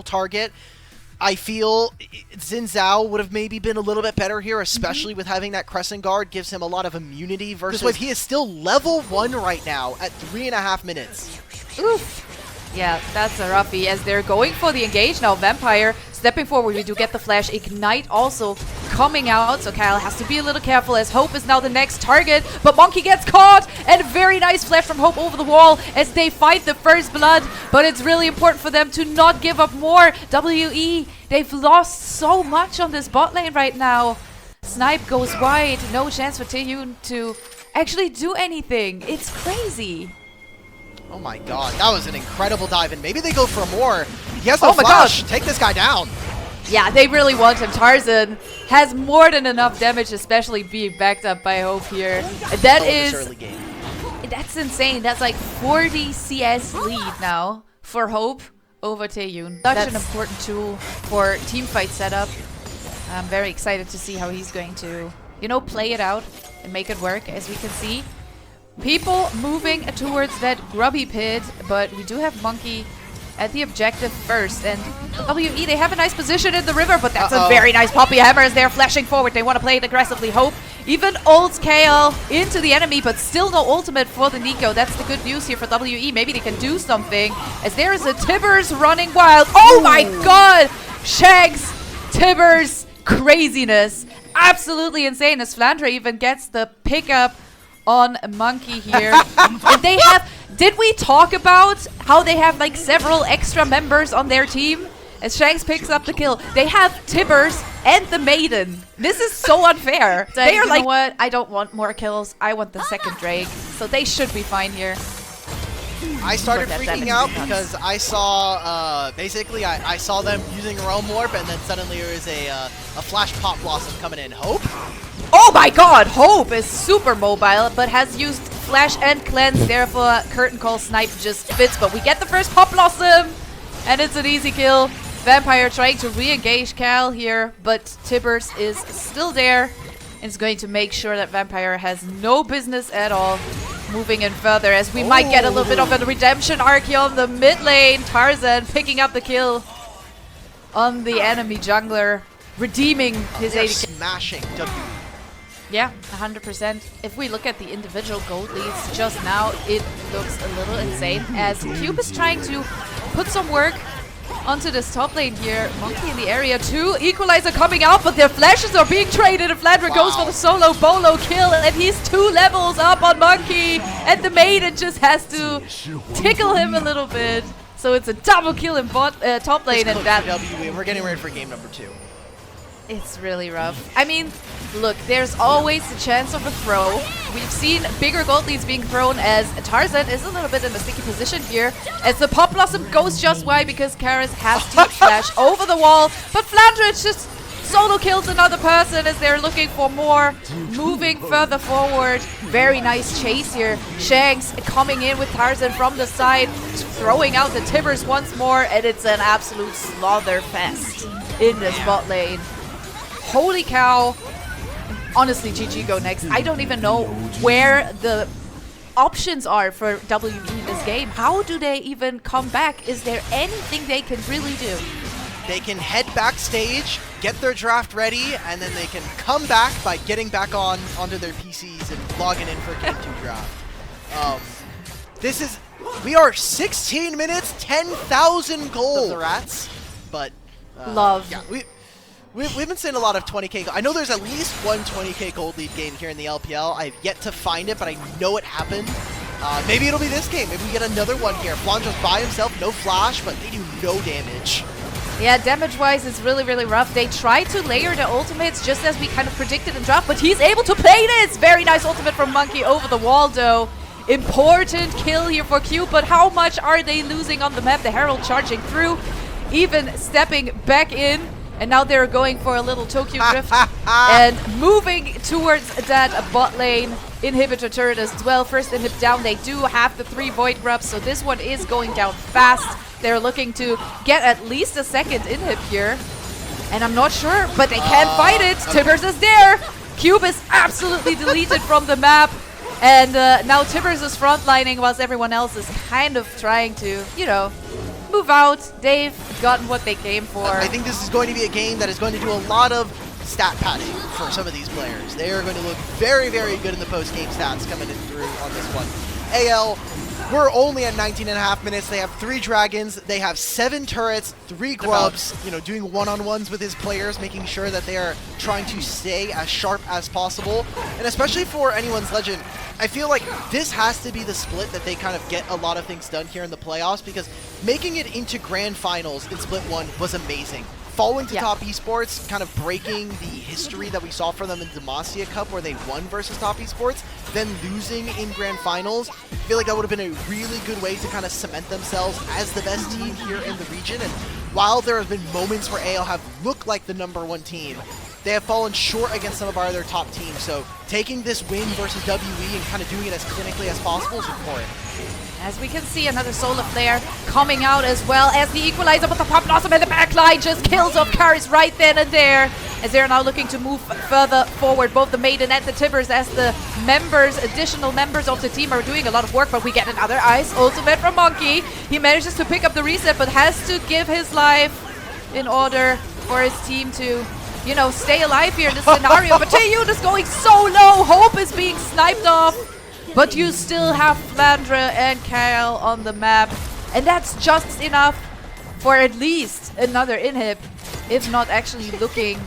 target. I feel Xin Zhao would have maybe been a little bit better here, especially with having that Crescent Guard. Gives him a lot of immunity versus he is still level 1 right now at 3.5 minutes. Oof. Yeah, that's a roughie as they're going for the engage now. Vampire stepping forward. We do get the flash. Ignite also coming out. So Kyle has to be a little careful as Hope is now the next target. But Monkey gets caught. And a very nice flash from Hope over the wall as they fight the first blood. But it's really important for them to not give up more. WE, they've lost so much on this bot lane right now. Snipe goes wide. No chance for Taehyun to actually do anything. It's crazy. Oh my god, that was an incredible dive, and maybe they go for more. He has no flash. Take this guy down. Yeah, they really want him. Tarzan has more than enough damage, especially being backed up by Hope here. And that that's insane. That's like 40 CS lead now for Hope over Taehyun. Such an important tool for teamfight setup. I'm very excited to see how he's going to, you know, play it out and make it work, as we can see. People moving towards that grubby pit, but we do have Monkey at the objective first. And WE, they have a nice position in the river, but that's a very nice Poppy Hammer as they're flashing forward. They want to play it aggressively. Hope even ults KL into the enemy, but still no ultimate for the Nico. That's the good news here for WE. Maybe they can do something as there is a Tibbers running wild. Oh my god! Shags, Tibbers, craziness. Absolutely insane as Flandre even gets the pickup on Monkey here. And they have, did we talk about how they have like several extra members on their team? As Shanks picks up the kill, they have Tibbers and the Maiden. This is so unfair. So they are like, you know what? I don't want more kills. I want the second Drake. So they should be fine here. I started freaking out because I saw, basically, I saw them using Realm Warp, and then suddenly there is a Flash Pop Blossom coming in. Hope? Oh my god! Hope is super mobile, but has used Flash and Cleanse, therefore Curtain Call Snipe just fits. But we get the first Pop Blossom, and it's an easy kill. Vampire trying to re-engage Cal here, but Tibbers is still there. And is going to make sure that Vampire has no business at all moving in further, as we might get a little bit of a redemption arc here on the mid lane. Tarzan picking up the kill on the enemy jungler, redeeming his AD. Smashing W. Yeah, 100%. If we look at the individual gold leads just now, it looks a little insane as Cube is trying to put some work onto this top lane here. Monkey in the area too. Equalizer coming out, but their flashes are being traded, and Flandre goes for the solo bolo kill, and he's 2 levels up on Monkey, and the Maiden just has to tickle him a little bit. So it's a double kill in top lane, and that we're getting ready for game number 2. It's really rough. I mean, look, there's always the chance of a throw. We've seen bigger gold leads being thrown as Tarzan is a little bit in a sticky position here. As the Pop Blossom goes just wide because Karis has to flash over the wall. But Flandre just solo kills another person as they're looking for more. Moving further forward. Very nice chase here. Shanks coming in with Tarzan from the side, throwing out the Tibbers once more. And it's an absolute slaughter fest in this bot lane. Holy cow. Honestly, GG go next. I don't even know where the options are for WE in this game. How do they even come back? Is there anything they can really do? They can head backstage, get their draft ready, and then they can come back by getting back onto their PCs and logging in for Game 2 draft. We are 16 minutes, 10,000 gold. The rats, but love. Yeah, We've been seeing a lot of 20k. I know there's at least one 20k gold lead game here in the LPL. I've yet to find it, but I know it happened. Maybe it'll be this game. Maybe we get another one here. Flandre's by himself, no flash, but they do no damage. Yeah, damage-wise, it's really, really rough. They try to layer the ultimates just as we kind of predicted in draft, but he's able to play this! Very nice ultimate from Monkey over the wall, though. Important kill here for Q, but how much are they losing on the map? The Herald charging through, even stepping back in. And now they're going for a little Tokyo Drift and moving towards that bot lane inhibitor turret as well. First inhib down. They do have the 3 Void Grubs, so this one is going down fast. They're looking to get at least a second inhib here. And I'm not sure, but they can fight it. Okay. Tibbers is there. Cube is absolutely deleted from the map. And now Tibbers is frontlining whilst everyone else is kind of trying to, you know, move out. They've gotten what they came for. I think this is going to be a game that is going to do a lot of stat padding for some of these players. They are going to look very, very good in the post-game stats coming in through on this one. AL, we're only at 19.5 minutes. They have 3 dragons. They have 7 turrets, 3 grubs, you know, doing one-on-ones with his players, making sure that they are trying to stay as sharp as possible. And especially for anyone's legend, I feel like this has to be the split that they kind of get a lot of things done here in the playoffs, because making it into grand finals in split 1 was amazing. Falling to top esports, kind of breaking the history that we saw for them in Demacia Cup where they won versus top esports, then losing in grand finals. I feel like that would have been a really good way to kind of cement themselves as the best team here in the region. And while there have been moments where AL have looked like the #1 team, they have fallen short against some of our other top teams. So taking this win versus WE and kind of doing it as clinically as possible is important. As we can see, another Solar Flare coming out as well as the equalizer, but the Pop Blossom in the backline just kills off Karis right then and there, as they're now looking to move further forward. Both the Maiden and the Tibbers, as the additional members of the team are doing a lot of work, but we get another Ice Ultimate from Monkey. He manages to pick up the reset, but has to give his life in order for his team to, you know, stay alive here in this scenario. But Taeyun is going so low. Hope is being sniped off. But you still have Flandre and Kyle on the map. And that's just enough for at least another inhib, if not actually looking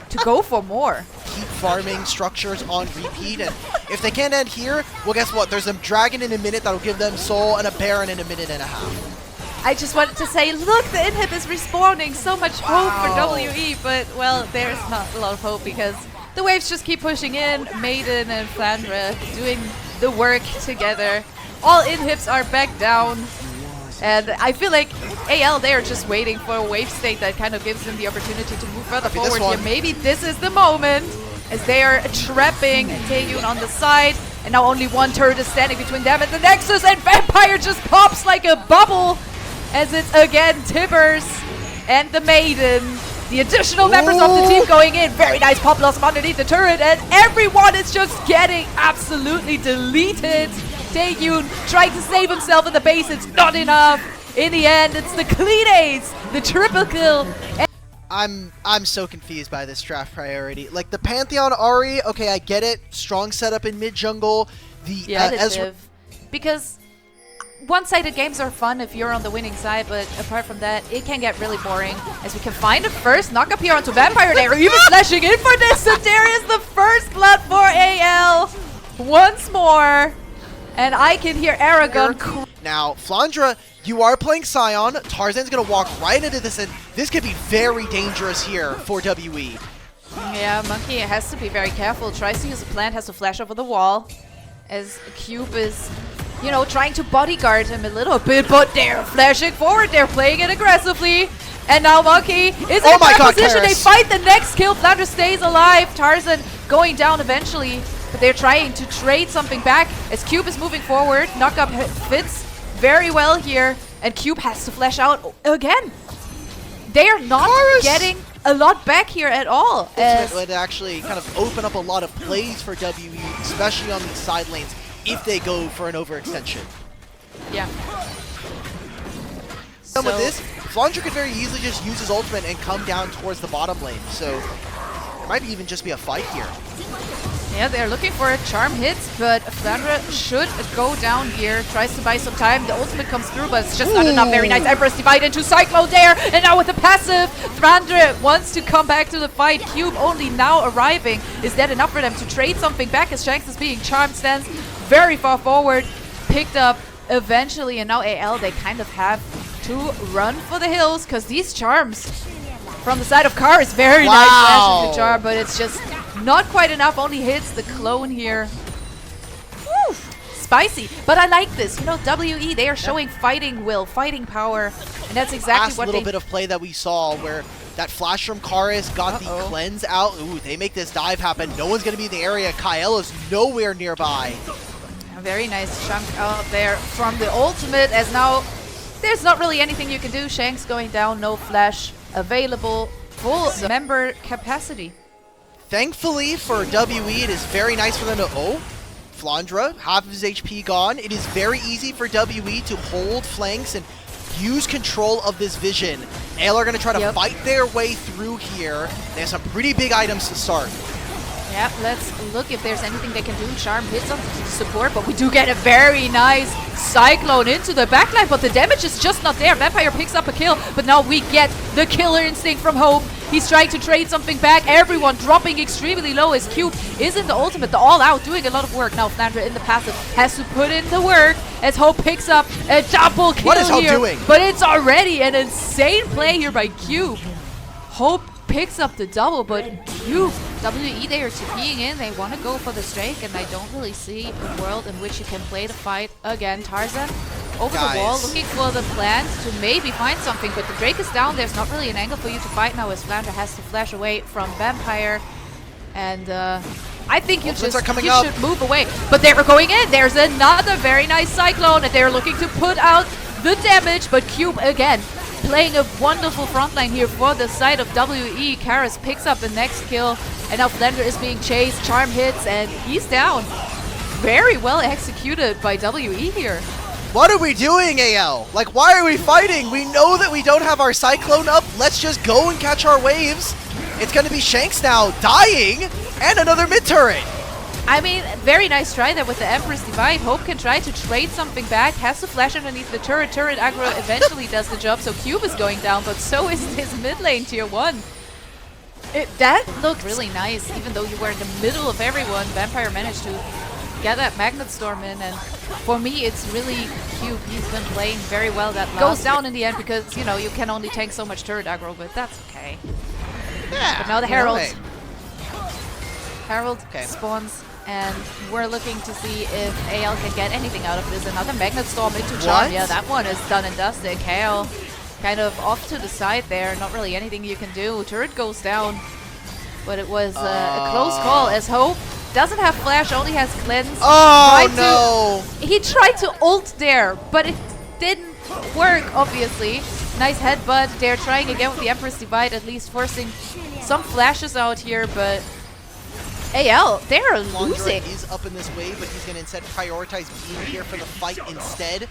to go for more. Keep farming structures on repeat, and if they can't end here, well, guess what? There's a dragon in a minute that'll give them soul, and a baron in a minute and a half. I just wanted to say, look, the inhib is respawning. So much hope for WE, but, well, there's not a lot of hope because the waves just keep pushing in. Maiden and Flandre doing the work together. All inhibs are back down. And I feel like AL, they are just waiting for a wave state that kind of gives them the opportunity to move further forward here. Maybe this is the moment, as they are trapping Taeyun on the side. And now only one turret is standing between them and the Nexus, and Vampire just pops like a bubble, as it's again Tibbers and the Maiden. The additional members of the team going in. Very nice Pop Blossom underneath the turret, and everyone is just getting absolutely deleted. Taeyun trying to save himself in the base. It's not enough. In the end, it's the clean ace, the triple kill. I'm so confused by this draft priority. Like the Pantheon Ahri, okay, I get it. Strong setup in mid jungle. The Ezreal, because one-sided games are fun if you're on the winning side, but apart from that, it can get really boring. As we can find a first knock-up here onto Vampire. They're even flashing in for this, and there is the first blood for AL once more. And I can hear Aragon. Now, Flandre, you are playing Scion. Tarzan's going to walk right into this, and this could be very dangerous here for WE. Yeah, Monkey has to be very careful. Tries to use a plant, has to flash over the wall, as Cube is, you know, trying to bodyguard him a little bit, but they're flashing forward. They're playing it aggressively. And now Monkey is in a position. They fight the next kill. Flandre stays alive. Tarzan going down eventually, but they're trying to trade something back as Cube is moving forward. Knockup fits very well here, and Cube has to flash out again. They are not getting a lot back here at all. It would actually kind of open up a lot of plays for WE, especially on these side lanes, if they go for an overextension. Yeah. Some of this, Flandre could very easily just use his ultimate and come down towards the bottom lane, so there might even just be a fight here. Yeah, they're looking for a charm hit, but Flandre should go down here. Tries to buy some time. The ultimate comes through, but it's just not enough. Very nice Empress divide into Cyclone there. And now with the passive, Flandre wants to come back to the fight. Cube only now arriving. Is that enough for them to trade something back, as Shanks is being charmed, stands very far forward. Picked up eventually, and now AL, they kind of have to run for the hills, because these charms from the side of Car is very nice flash into charm, but it's just not quite enough. Only hits the clone here. Woo! Spicy, but I like this. You know, WE, they are showing fighting will, fighting power, and that's exactly what little bit of play that we saw where that flash from Karis got the cleanse out. Ooh, they make this dive happen. No one's going to be in the area. Kyle is nowhere nearby. A very nice chunk out there from the ultimate, as now there's not really anything you can do. Shanks going down, no flash available, full member capacity. Thankfully for WE, it is very nice for them to... Oh, Flandre, half of his HP gone. It is very easy for WE to hold flanks and use control of this vision. AL are going to try to fight their way through here. They have some pretty big items to start. Yep, let's look if there's anything they can do. Charm hits on to support, but we do get a very nice Cyclone into the backline, but the damage is just not there. Vampire picks up a kill, but now we get the killer instinct from Hope. He's trying to trade something back. Everyone dropping extremely low as Cube is in the ultimate, the all-out, doing a lot of work. Now Flandra in the passive has to put in the work as Hope picks up a double kill. What is Hope here, doing? But it's already an insane play here by Cube. Hope picks up the double, but Cube, WE, they are TPing in. They want to go for the Drake, and I don't really see a world in which you can play the fight again. Tarzan over the wall, looking for the plant to maybe find something, but the Drake is down. There's not really an angle for you to fight now as Flandra has to flash away from Vampire. And I think you should move away. But they were going in. There's another very nice Cyclone, and they're looking to put out the damage, but Cube again playing a wonderful frontline here for the side of WE. Karis picks up the next kill, and now Flandra is being chased. Charm hits, and he's down. Very well executed by WE here. What are we doing, AL? Like, why are we fighting? We know that we don't have our Cyclone up. Let's just go and catch our waves. It's going to be Shanks now dying, and another mid-turret. I mean, very nice try there with the Empress Divide. Hope can try to trade something back, has to flash underneath the turret. Turret aggro eventually does the job, so Cube is going down, but so is his mid lane tier 1. That looked really nice, even though you were in the middle of everyone. Vampire managed to get that Magnet Storm in, and for me, it's really Cube. He's been playing very well. That goes down in the end because, you know, you can only tank so much turret aggro, but that's okay. Yeah. But now the Herald. Herald spawns. And we're looking to see if AL can get anything out of this. Another Magnet Storm into Charm. Yeah, that one is done and dusted. KL kind of off to the side there. Not really anything you can do. Turret goes down. But it was a close call as Hope doesn't have Flash, only has Cleanse. Oh, no! He tried to ult there, but it didn't work, obviously. Nice headbutt. They're trying again with the Empress Divide, at least forcing some flashes out here, but AL, they're losing. He's up in this wave, but he's going to instead prioritize being here for the fight instead.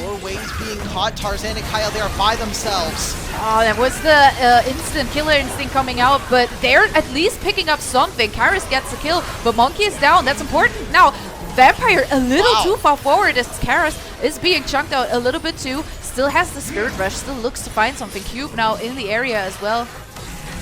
More waves being caught. Tarzan and Kyle, they are by themselves. Oh, that was the instant killer instinct coming out, but they're at least picking up something. Karis gets a kill, but Monkey is down. That's important. Now, Vampire a little too far forward as Karis is being chunked out a little bit too. Still has the Spirit Rush, still looks to find something. Cube now in the area as well.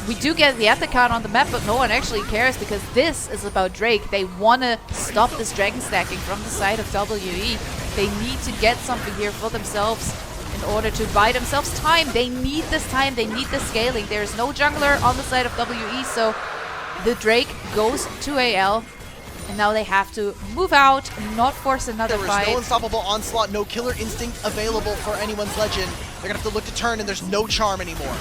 We do get the Ethicon on the map, but no one actually cares because this is about Drake. They want to stop this dragon stacking from the side of WE. They need to get something here for themselves in order to buy themselves time. They need this time. They need the scaling. There is no jungler on the side of WE, so the Drake goes to AL. And now they have to move out, not force another fight. There is no unstoppable onslaught, no killer instinct available for anyone's legend. They're going to have to look to turn, and there's no charm anymore.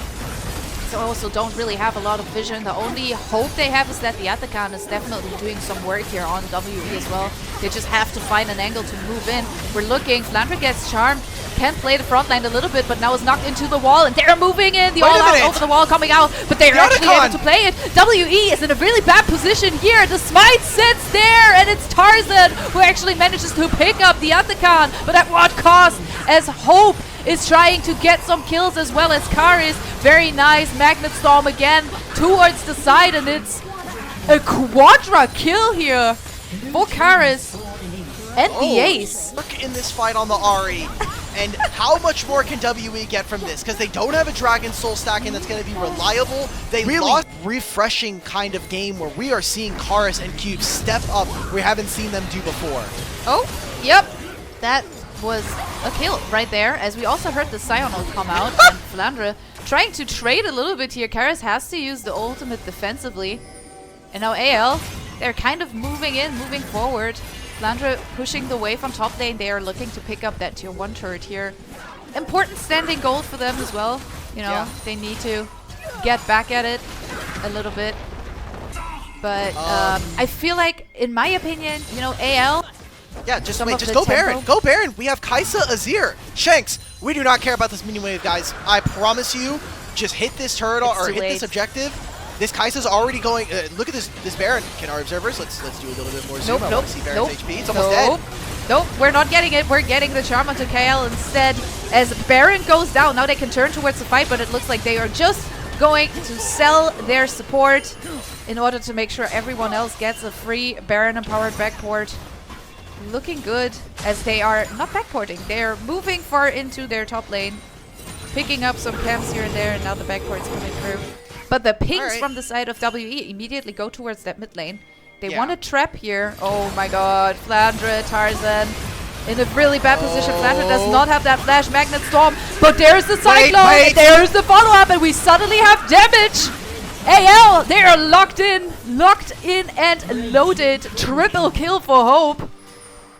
So also don't really have a lot of vision. The only hope they have is that the Ethicon is definitely doing some work here on WE as well. They just have to find an angle to move in. We're looking. Flandra gets charmed. Can play the front line a little bit, but now is knocked into the wall, and they're moving in. The all-out over the wall coming out, but they're actually able to play it. WE is in a really bad position here. The smite sits there, and it's Tarzan who actually manages to pick up the Ethicon, but at what cost? As Hope is trying to get some kills as well as Karis. Very nice Magnet Storm again towards the side, and it's a quadra kill here for Karis and the Ace. Look in this fight on the Ahri. And how much more can WE get from this? Because they don't have a Dragon Soul stacking that's going to be reliable. They really lost refreshing kind of game where we are seeing Karis and Cube step up we haven't seen them do before. Oh, yep. That was a kill right there, as we also heard the Sional come out, and Flandra trying to trade a little bit here. Karis has to use the ultimate defensively. And now AL, they're kind of moving in, moving forward. Flandra pushing the wave on top lane. They are looking to pick up that tier 1 turret here. Important standing gold for them as well. You know, they need to get back at it a little bit. But I feel like, in my opinion, you know, AL... Yeah, just go Baron. Go Baron. We have Kaisa, Azir, Shanks. We do not care about this minion wave, guys. I promise you, just hit this turret or hit this objective. This Kai'Sa's already going. Look at this Baron. Can our observers? Let's do a little bit more zoom. I want to see Baron's HP. It's almost dead. Nope, we're not getting it. We're getting the charm onto KL instead. As Baron goes down, now they can turn towards the fight, but it looks like they are just going to sell their support in order to make sure everyone else gets a free Baron-empowered backport. Looking good, as they are not backporting. They're moving far into their top lane, picking up some camps here and there, and now the backport's coming through. But the pings from the side of WE immediately go towards that mid lane. They want to trap here. Oh my god, Flandre, Tarzan in a really bad position. Flandre does not have that flash magnet storm, but there's the cyclone, and there's the follow-up, and we suddenly have damage. AL, they are locked in and loaded. Triple kill for Hope.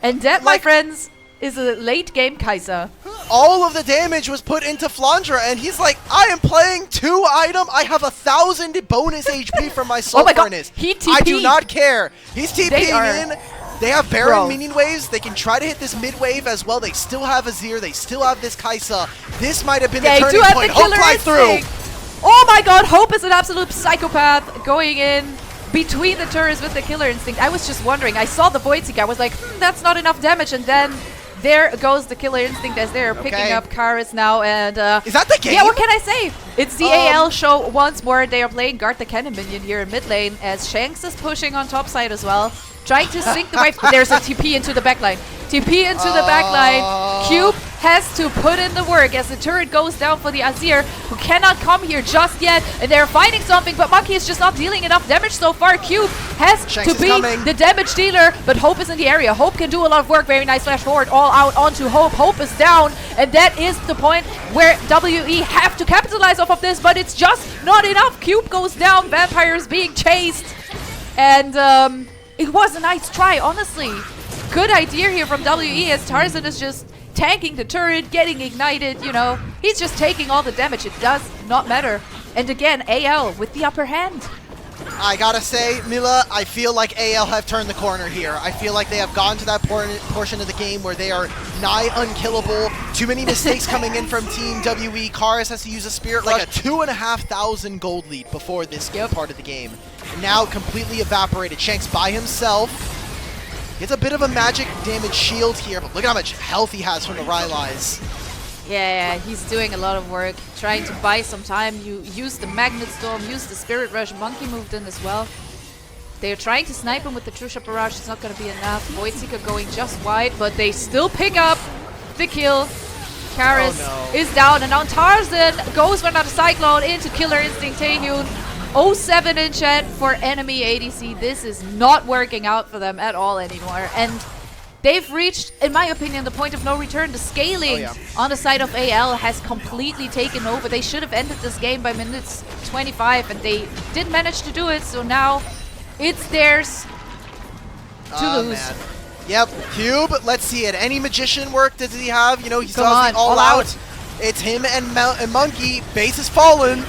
And that, my friends, is a late game Kai'Sa. All of the damage was put into Flandre, and he's like, I am playing 2 item. I have 1,000 bonus HP from my Soul Furnace. He TP'd. I do not care. He's TPing in. They have Baron minion waves. They can try to hit this mid wave as well. They still have Azir. They still have this Kai'Sa. This might have been the turning point. Hope fly through. Oh my god, Hope is an absolute psychopath going in between the turrets with the killer instinct. I was just wondering. I saw the Void Seek. I was like, that's not enough damage. And then there goes the killer instinct as they're picking up Karis now. And is that the game? Yeah, what can I say? It's the AL show once more. They are playing guard the cannon minion here in mid lane as Shanks is pushing on top side as well. Trying to sink the wave. There's a TP into the backline. TP into the backline. Cube has to put in the work as the turret goes down for the Azir, who cannot come here just yet. And they're finding something, but Monkey is just not dealing enough damage so far. Cube has to be the damage dealer, but Hope is in the area. Hope can do a lot of work. Very nice flash forward, all out onto Hope. Hope is down, and that is the point where WE have to capitalize off of this, but it's just not enough. Cube goes down. Vampire is being chased, and it was a nice try, honestly. Good idea here from WE as Tarzan is just tanking the turret, getting ignited, you know. He's just taking all the damage. It does not matter. And again, AL with the upper hand. I gotta say, Mila, I feel like AL have turned the corner here. I feel like they have gone to that portion of the game where they are nigh unkillable. Too many mistakes coming in from Team WE. Karis has to use a Spirit Rush. Like a 2,500 gold lead before this part of the game. And now completely evaporated. Shanks by himself. Gets a bit of a magic damage shield here, but look at how much health he has from the Rylai's. Yeah, he's doing a lot of work, trying to buy some time. You use the Magnet Storm, use the Spirit Rush. Monkey moved in as well. They're trying to snipe him with the True Shot Barrage. It's not going to be enough. Void Seeker going just wide, but they still pick up the kill. Karis is down, and now Tarzan goes for another Cyclone into Killer Instinct Taehyun. 07 in chat for enemy ADC. This is not working out for them at all anymore. And they've reached, in my opinion, the point of no return. The scaling on the side of AL has completely taken over. They should have ended this game by minutes 25, and they didn't manage to do it. So now it's theirs to lose. Man. Yep, Cube, let's see it. Any magician work does he have? You know, he still has the all out. It's him and Monkey. Base is fallen.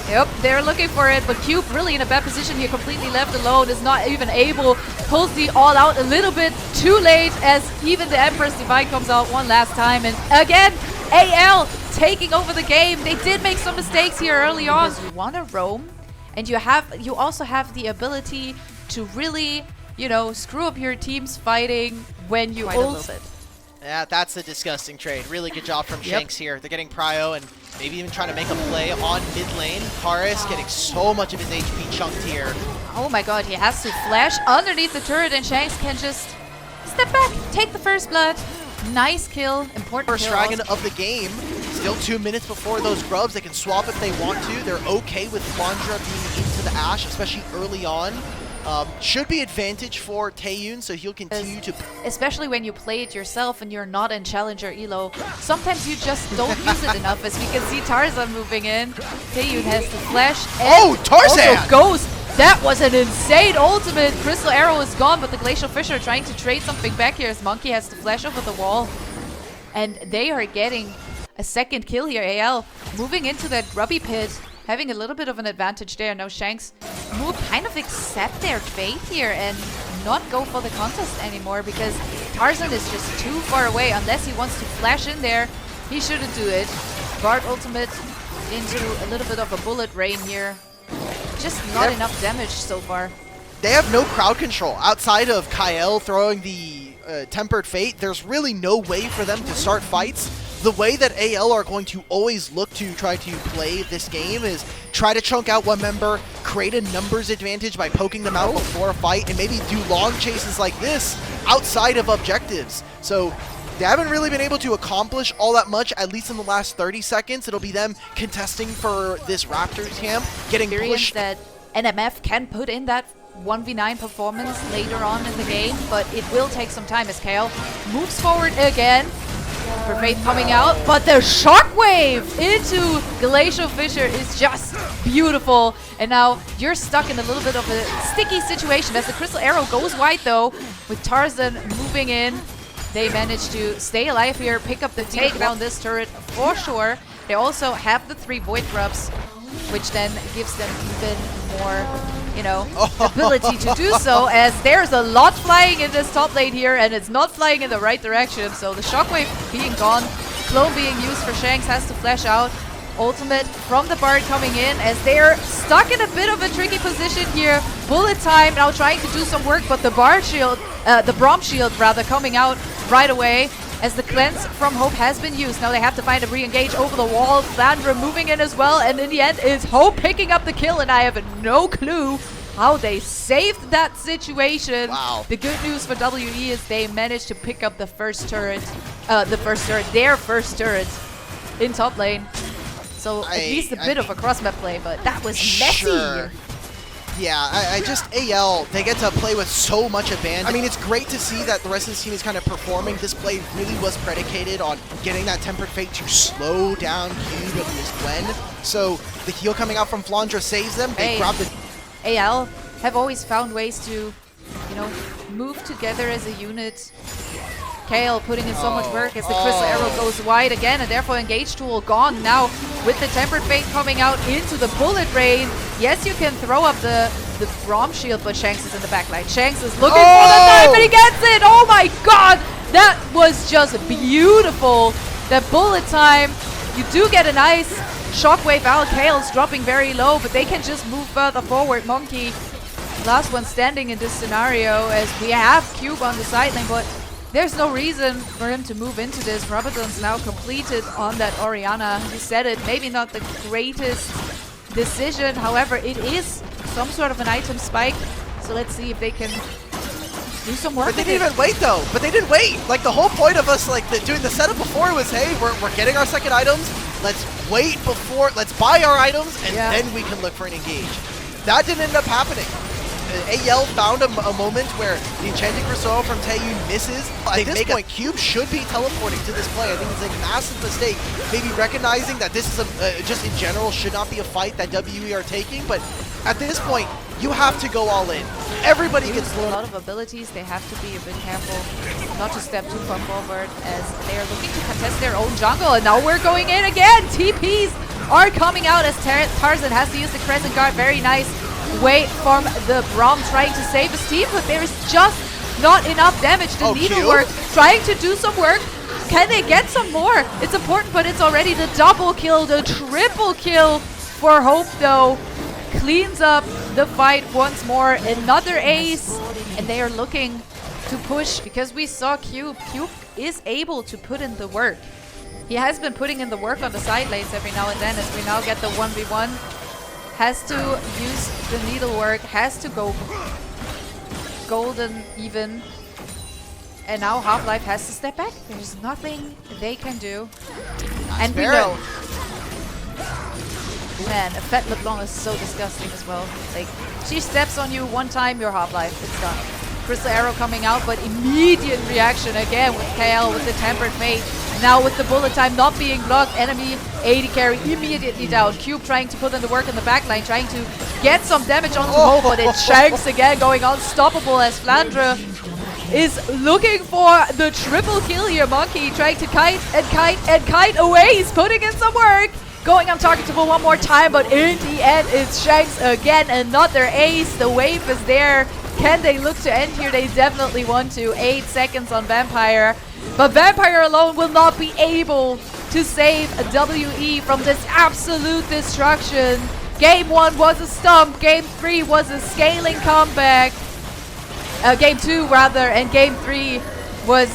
Yep, they're looking for it, but Cube really in a bad position here, completely left alone, is not even able, pulls the all out a little bit too late as even the Empress Divine comes out one last time, and again, AL taking over the game. They did make some mistakes here early on. Because you want to roam, and you also have the ability to really, you know, screw up your team's fighting when you ult it. Yeah, that's a disgusting trade. Really good job from Shanks here. They're getting Prio and maybe even trying to make a play on mid lane. Karis getting so much of his HP chunked here. Oh my god, he has to flash underneath the turret, and Shanks can just step back, take the first blood. Nice kill, important First dragon of the game. Still 2 minutes before those grubs. They can swap if they want to. They're okay with Flandre being into the Ashe, especially early on. Should be advantage for Taehyun, so he'll continue to... Especially when you play it yourself and you're not in Challenger Elo. Sometimes you just don't use it enough, as we can see Tarzan moving in. Taehyun has the flash. Oh, Tarzan! Also goes. That was an insane ultimate. Crystal Arrow is gone, but the Glacial Fisher trying to trade something back here as Monkey has to flash over the wall. And they are getting a second kill here. AL moving into that grubby pit, having a little bit of an advantage there. Now Shanks will kind of accept their fate here and not go for the contest anymore, because Tarzan is just too far away. Unless he wants to flash in there, he shouldn't do it. Bard ultimate into a little bit of a bullet rain here. Just not enough damage so far. They have no crowd control. Outside of Kael throwing the Tempered Fate, there's really no way for them to start fights. the way that AL are going to always look to try to play this game is try to chunk out one member, create a numbers advantage by poking them out before a fight, and maybe do long chases like this outside of objectives. So they haven't really been able to accomplish all that much, at least in the last 30 seconds. It'll be them contesting for this Raptors camp, getting pushed. That NMF can put in that 1v9 performance later on in the game, but it will take some time as Kale moves forward again. For Faith coming out, but the shockwave into Glacial Fissure is just beautiful. And now you're stuck in a little bit of a sticky situation as the Crystal Arrow goes wide though, with Tarzan moving in. They manage to stay alive here, pick up the take down this turret for sure. They also have the 3 Void Grubs, which then gives them even more, you know, ability to do so, as there's a lot flying in this top lane here, and it's not flying in the right direction. So the shockwave being gone, clone being used for Shanks has to flash out. Ultimate from the Bard coming in as they're stuck in a bit of a tricky position here. Bullet time now trying to do some work, but the Bard shield, the Braum shield rather, coming out right away as the cleanse from Hope has been used. Now they have to find a re-engage over the wall. Flandra moving in as well, and in the end is Hope picking up the kill, and I have no clue how they saved that situation. Wow. The good news for WE is they managed to pick up the first turret, their first turret in top lane. So at least a bit of a cross-map play, but that was messy. Sure. Yeah, I just, AL, they get to play with so much abandon. I mean, it's great to see that the rest of the team is kind of performing. This play really was predicated on getting that Tempered Fate to slow down Cube and this Gwen. So the heal coming out from Flandra saves them. They grab the... AL have always found ways to, you know, move together as a unit. Kale putting in so much work as the Crystal Arrow goes wide again, and therefore Engage Tool gone. Now with the Tempered Fate coming out into the Bullet Rain. Yes, you can throw up the Braum shield, but Shanks is in the backline. Shanks is looking for the knife, and he gets it! Oh my god! That was just beautiful. That bullet time. You do get a nice shockwave out. Kale's dropping very low, but they can just move further forward. Monkey, last one standing in this scenario, as we have Cube on the side lane, but there's no reason for him to move into this. Robertson's now completed on that Orianna. He said it, maybe not the greatest decision. However, it is some sort of an item spike. So let's see if they can do some work. But they didn't even wait though. But they didn't wait. Like the whole point of us doing the setup before was, hey, we're getting our second items. Let's wait before, let's buy our items, and then we can look for an engage. That didn't end up happening. AL found a moment where the Enchanting Crystal from Taeyun misses. At this point, Cube should be teleporting to this play. I think it's a massive mistake. Maybe recognizing that this is just in general should not be a fight that WE are taking, but at this point, you have to go all in. Everybody gets a lot of abilities. They have to be a bit careful not to step too far forward as they are looking to contest their own jungle. And now we're going in again. TPs are coming out as Tarzan has to use the Crescent Guard. Very nice way from the Braum trying to save his team, but there is just not enough damage. The Needlework trying to do some work. Can they get some more? It's important, but it's already the double kill, the triple kill for Hope though. Cleans up the fight once more. Another ace, and they are looking to push because we saw Cube. Cube is able to put in the work. He has been putting in the work on the side lanes every now and then as we now get the 1v1. Has to use the needlework, has to go golden even. And now Half-Life has to step back. There's nothing they can do. And we know. Man, a Fat LeBlanc is so disgusting as well. Like, she steps on you one time, you're Half-Life. It's done. Crystal Arrow coming out, but immediate reaction again with KL with the Tempered Fate. Now with the bullet time not being blocked, enemy AD carry immediately down. Cube trying to put in the work in the backline, trying to get some damage onto Hope, but it's Shanks again going unstoppable as Flandra is looking for the triple kill here. Monkey trying to kite and kite and kite away. He's putting in some work. Going untargetable one more time, but in the end it's Shanks again. Another ace. The wave is there. Can they look to end here? They definitely want to. 8 seconds on Vampire. But Vampire alone will not be able to save WE from this absolute destruction. Game 1 was a stump. Game 3 was a scaling comeback. Game 2 rather, and Game 3 was